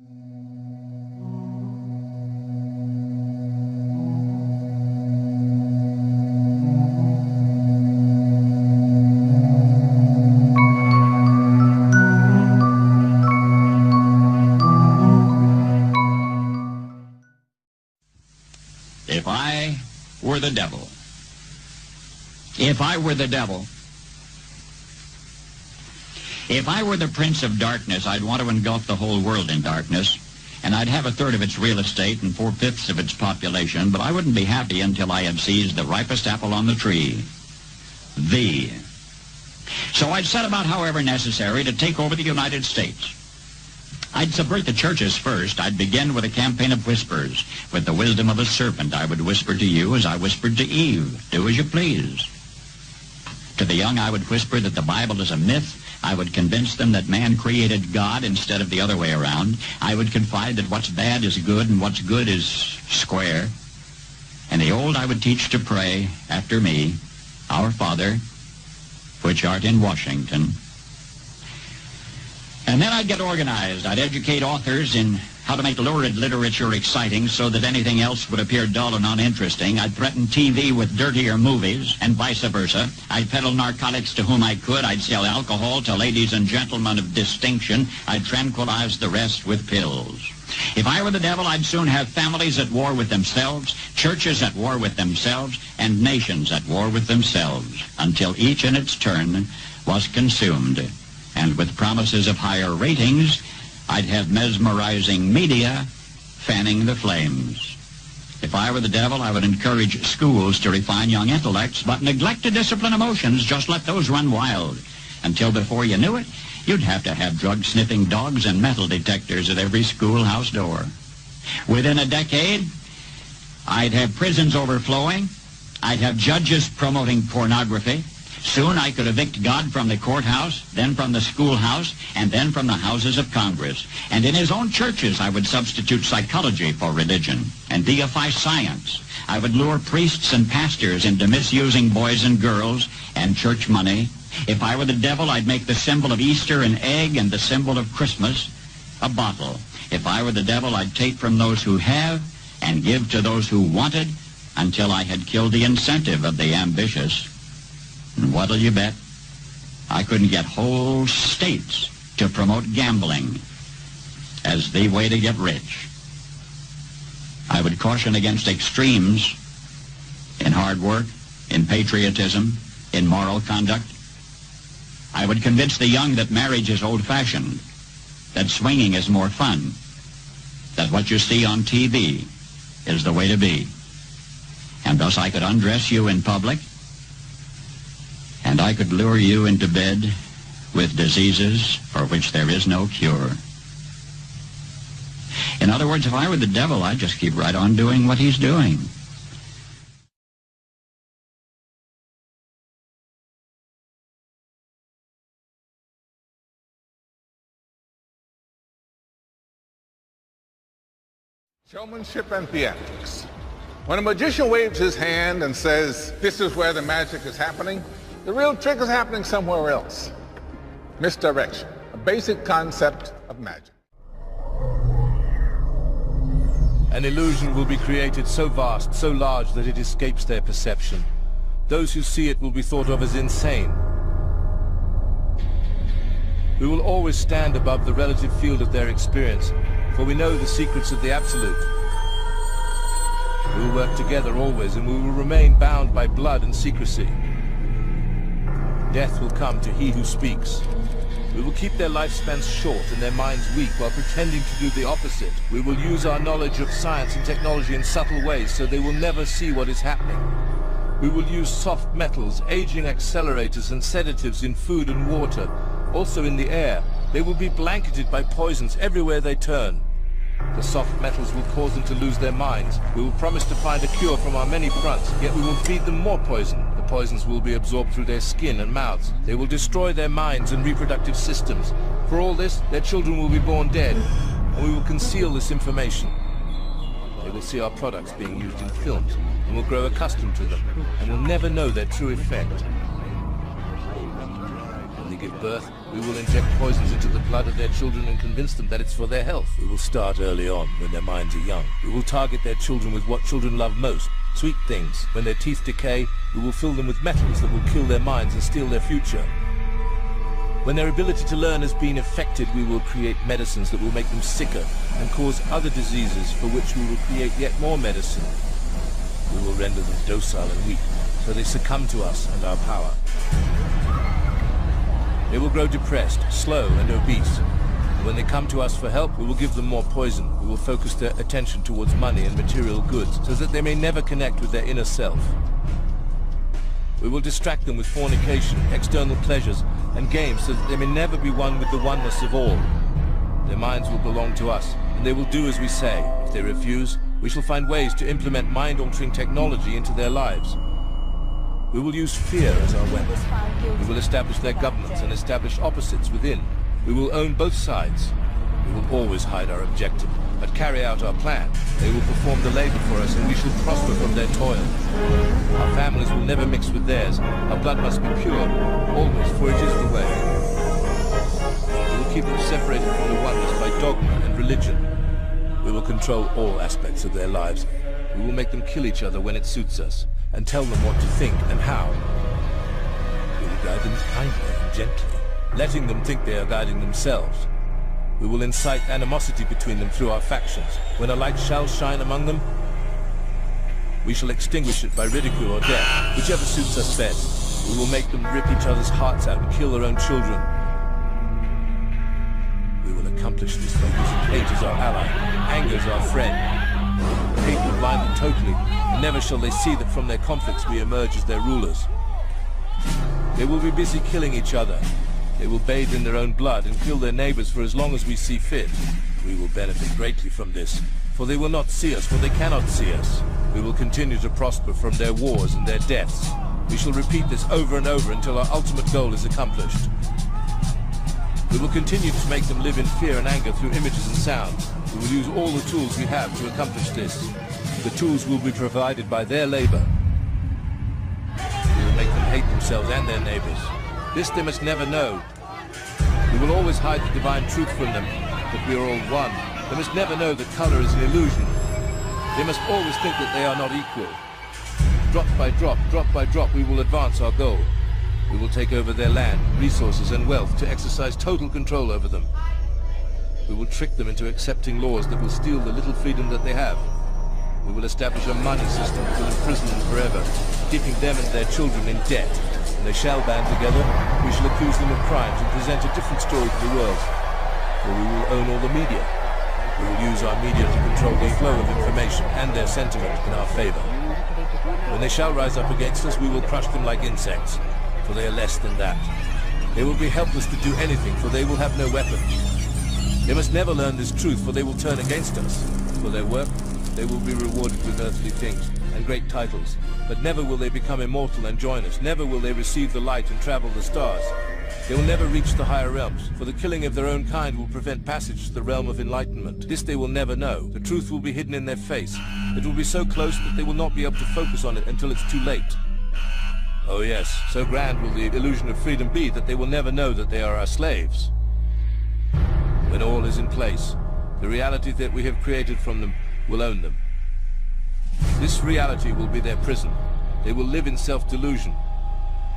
If I were the devil, if I were the devil, if I were the prince of darkness, I'd want to engulf the whole world in darkness, and I'd have 1/3 of its real estate and 4/5 of its population, but I wouldn't be happy until I had seized the ripest apple on the tree, thee. So I'd set about, however necessary, to take over the United States. I'd subvert the churches first. I'd begin with a campaign of whispers. With the wisdom of a serpent, I would whisper to you as I whispered to Eve, do as you please. To the young, I would whisper that the Bible is a myth. I would convince them that man created God instead of the other way around. I would confide that what's bad is good and what's good is square. And the old I would teach to pray after me, Our Father, which art in Washington. And then I'd get organized. I'd educate authors in how to make lurid literature exciting so that anything else would appear dull and uninteresting. I'd threaten TV with dirtier movies and vice versa. I'd peddle narcotics to whom I could. I'd sell alcohol to ladies and gentlemen of distinction. I'd tranquilize the rest with pills. If I were the devil, I'd soon have families at war with themselves, churches at war with themselves, and nations at war with themselves, until each in its turn was consumed. And with promises of higher ratings, I'd have mesmerizing media fanning the flames. If I were the devil, I would encourage schools to refine young intellects, but neglect to discipline emotions. Just let those run wild. Until before you knew it, you'd have to have drug-sniffing dogs and metal detectors at every schoolhouse door. Within a decade, I'd have prisons overflowing. I'd have judges promoting pornography. Soon I could evict God from the courthouse, then from the schoolhouse, and then from the houses of Congress. And in his own churches, I would substitute psychology for religion and deify science. I would lure priests and pastors into misusing boys and girls and church money. If I were the devil, I'd make the symbol of Easter an egg and the symbol of Christmas a bottle. If I were the devil, I'd take from those who have and give to those who wanted until I had killed the incentive of the ambitious. And what'll you bet? I couldn't get whole states to promote gambling as the way to get rich. I would caution against extremes in hard work, in patriotism, in moral conduct. I would convince the young that marriage is old-fashioned, that swinging is more fun, that what you see on TV is the way to be. And thus I could undress you in public, and I could lure you into bed with diseases for which there is no cure. In other words, if I were the devil, I'd just keep right on doing what he's doing. Showmanship and theatrics. When a magician waves his hand and says, this is where the magic is happening, the real trick is happening somewhere else. Misdirection, a basic concept of magic. An illusion will be created so vast, so large that it escapes their perception. Those who see it will be thought of as insane. We will always stand above the relative field of their experience, for we know the secrets of the absolute. We will work together always, and we will remain bound by blood and secrecy. Death will come to he who speaks. We will keep their lifespans short and their minds weak while pretending to do the opposite. We will use our knowledge of science and technology in subtle ways so they will never see what is happening. We will use soft metals, aging accelerators and sedatives in food and water, also in the air. They will be blanketed by poisons everywhere they turn. The soft metals will cause them to lose their minds. We will promise to find a cure from our many fronts, yet we will feed them more poison. The poisons will be absorbed through their skin and mouths. They will destroy their minds and reproductive systems. For all this, their children will be born dead, and we will conceal this information. They will see our products being used in films, and will grow accustomed to them, and will never know their true effect. When they give birth, We will inject poisons into the blood of their children and convince them that it's for their health. We will start early on, when their minds are young. We will target their children with what children love most, sweet things. When their teeth decay, we will fill them with metals that will kill their minds and steal their future. When their ability to learn has been affected, we will create medicines that will make them sicker and cause other diseases for which we will create yet more medicine. We will render them docile and weak, so they succumb to us and our power. They will grow depressed, slow and obese. And when they come to us for help, we will give them more poison. We will focus their attention towards money and material goods, so that they may never connect with their inner self. We will distract them with fornication, external pleasures, and games, so that they may never be one with the oneness of all. Their minds will belong to us, and they will do as we say. If they refuse, we shall find ways to implement mind-altering technology into their lives. We will use fear as our weapon. We will establish their governments and establish opposites within. We will own both sides. We will always hide our objective, but carry out our plan. They will perform the labor for us, and we shall prosper from their toil. Our families will never mix with theirs. Our blood must be pure, always, for it is the way. We will keep them separated from the oneness by dogma and religion. We will control all aspects of their lives. We will make them kill each other when it suits us, and tell them what to think and how. We will guide them kindly and gently, letting them think they are guiding themselves. We will incite animosity between them through our factions. When a light shall shine among them, we shall extinguish it by ridicule or death, whichever suits us best. We will make them rip each other's hearts out and kill their own children. We will accomplish this by using hate as our ally, anger as our friend. Hate will blind them totally, and never shall they see that from their conflicts we emerge as their rulers. They will be busy killing each other. They will bathe in their own blood and kill their neighbors for as long as we see fit. We will benefit greatly from this, for they will not see us, for they cannot see us. We will continue to prosper from their wars and their deaths. We shall repeat this over and over until our ultimate goal is accomplished. We will continue to make them live in fear and anger through images and sounds. We will use all the tools we have to accomplish this. The tools will be provided by their labor. We will make them hate themselves and their neighbors. This they must never know. We will always hide the divine truth from them, that we are all one. They must never know that color is an illusion. They must always think that they are not equal. Drop by drop, we will advance our goal. We will take over their land, resources, and wealth to exercise total control over them. We will trick them into accepting laws that will steal the little freedom that they have. We will establish a money system that will imprison them forever, keeping them and their children in debt. When they shall band together, we shall accuse them of crimes and present a different story to the world. For we will own all the media. We will use our media to control the flow of information and their sentiment in our favor. When they shall rise up against us, we will crush them like insects, for they are less than that. They will be helpless to do anything, for they will have no weapons. They must never learn this truth, for they will turn against us. For their work, they will be rewarded with earthly things and great titles, but never will they become immortal and join us. Never will they receive the light and travel the stars. They will never reach the higher realms, for the killing of their own kind will prevent passage to the realm of enlightenment. This they will never know. The truth will be hidden in their face. It will be so close that they will not be able to focus on it until it's too late. Oh yes, so grand will the illusion of freedom be that they will never know that they are our slaves. When all is in place, the reality that we have created from them will own them. This reality will be their prison. They will live in self-delusion.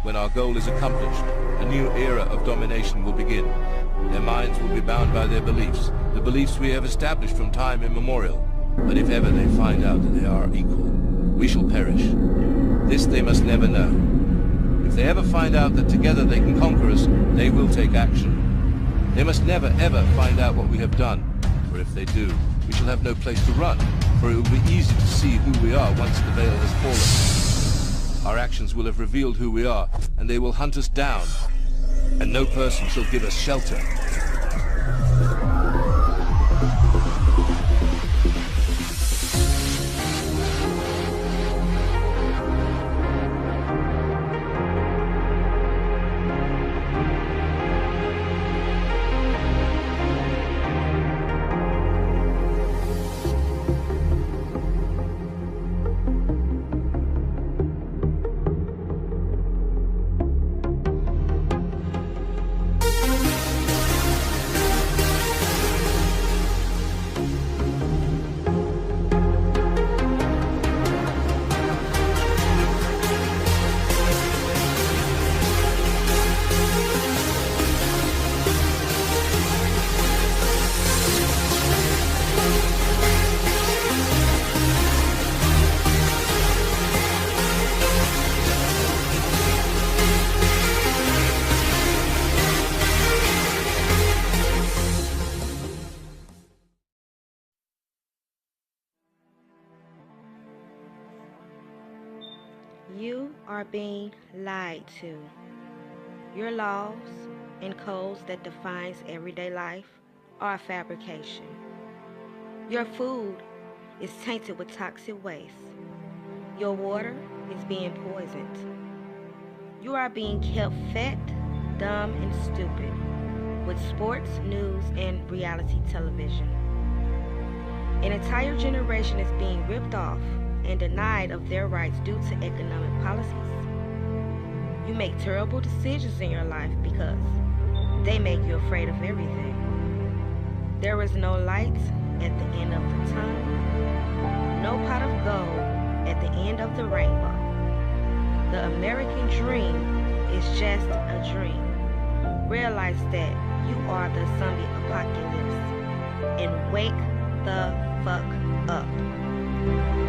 When our goal is accomplished, a new era of domination will begin. Their minds will be bound by their beliefs, the beliefs we have established from time immemorial. But if ever they find out that they are equal, we shall perish. This they must never know. If they ever find out that together they can conquer us, they will take action. They must never ever find out what we have done, for if they do, we shall have no place to run, for it will be easy to see who we are once the veil has fallen. Our actions will have revealed who we are, and they will hunt us down, and no person shall give us shelter. You are being lied to. Your laws and codes that defines everyday life are a fabrication. Your food is tainted with toxic waste. Your water is being poisoned. You are being kept fat, dumb, and stupid with sports, news, and reality television. An entire generation is being ripped off and denied of their rights due to economic policies. You make terrible decisions in your life because they make you afraid of everything. There is no light at the end of the tunnel, no pot of gold at the end of the rainbow. The American dream is just a dream. Realize that you are the zombie apocalypse and wake the fuck up.